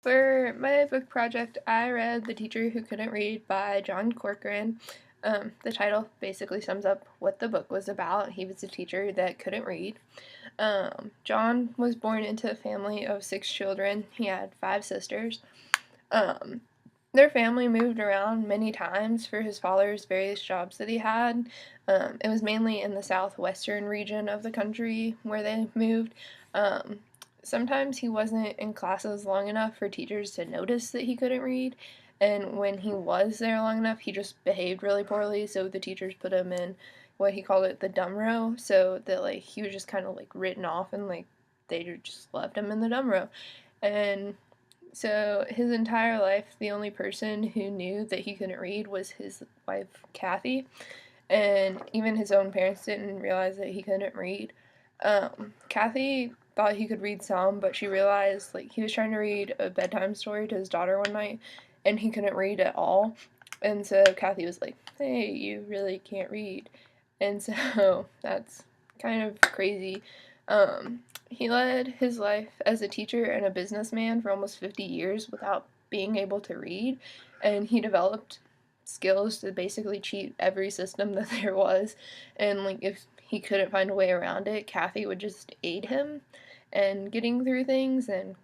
For my book project, I read The Teacher Who Couldn't Read by John Corcoran. The title basically sums up what the book was about. He was a teacher that couldn't read. John was born into a family of 6 children. He had 5 sisters. Um, their family moved around many times for his father's various jobs that he had. It was mainly in the southwestern region of the country where they moved. Um, Sometimes he wasn't in classes long enough for teachers to notice that he couldn't read, and when he was there long enough, he just behaved really poorly, so the teachers put him in what he called it the dumb row, so that like he was just kind of like written off and like they just left him in the dumb row. And so his entire life, the only person who knew that he couldn't read was his wife, Kathy, and even his own parents didn't realize that he couldn't read. Kathy thought he could read some, but she realized like he was trying to read a bedtime story to his daughter one night, and he couldn't read at all. And so Kathy was like, "Hey, you really can't read," and so that's kind of crazy. He led his life as a teacher and a businessman for almost 50 years without being able to read, and he developed skills to basically cheat every system that there was. And like if he couldn't find a way around it, Kathy would just aid him and getting through things. And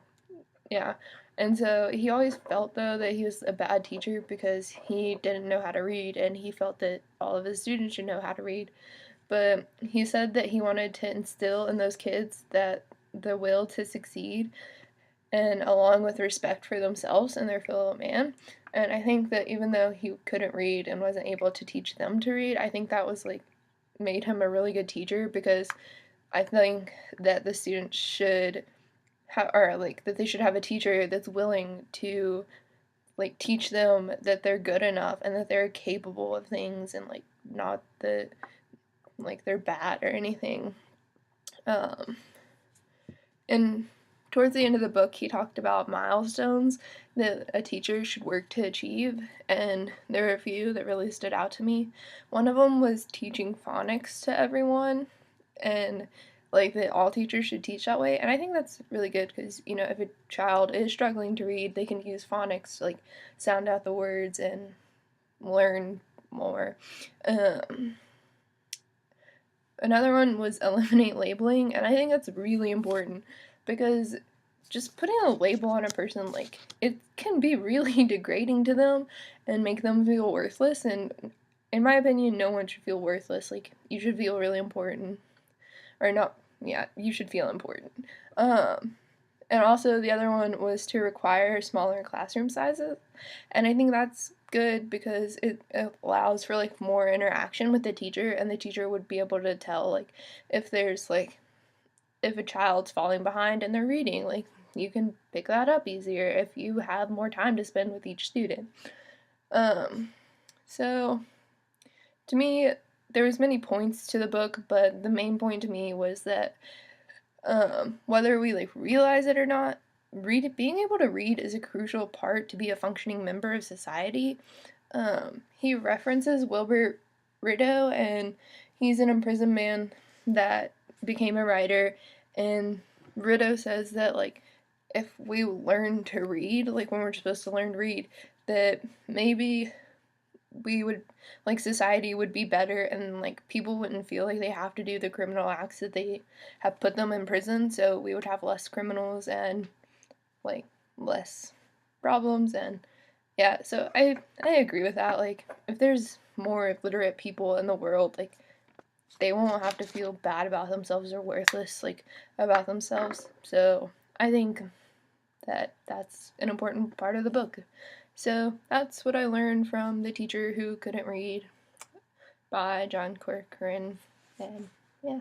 yeah, and so he always felt though that he was a bad teacher because he didn't know how to read, and he felt that all of his students should know how to read. But he said that he wanted to instill in those kids that the will to succeed, and along with respect for themselves and their fellow man. And I think that even though he couldn't read and wasn't able to teach them to read, I think that was like made him a really good teacher, because I think that the students should have, or like that they should have a teacher that's willing to like teach them that they're good enough and that they're capable of things, and like not that like they're bad or anything. Um, and towards the end of the book, he talked about milestones that a teacher should work to achieve, and there were a few that really stood out to me. One of them was teaching phonics to everyone, and like that all teachers should teach that way. And I think that's really good because, you know, if a child is struggling to read, they can use phonics to like sound out the words and learn more. Um, Another one was eliminate labeling, and I think that's really important because just putting a label on a person, like, it can be really degrading to them and make them feel worthless. And in my opinion, no one should feel worthless. Like, you should feel really important. Or not, yeah, you should feel important. Um, and also, the other one was to require smaller classroom sizes. And I think that's good because it allows for like more interaction with the teacher, and the teacher would be able to tell like if there's like if a child's falling behind in their reading, like you can pick that up easier if you have more time to spend with each student. So to me, there was many points to the book, but the main point to me was that whether we like realize it or not, being able to read is a crucial part to be a functioning member of society. He references Wilbur Rideau, and he's an imprisoned man that became a writer. And Rideau says that like if we learn to read, like when we're supposed to learn to read, that maybe we would like society would be better, and like people wouldn't feel like they have to do the criminal acts that they have put them in prison, so we would have less criminals and like less problems. And yeah, so I agree with that. Like if there's more literate people in the world, like they won't have to feel bad about themselves or worthless like about themselves. So I think that that's an important part of the book. So that's what I learned from The Teacher Who Couldn't Read by John Corcoran. And yeah.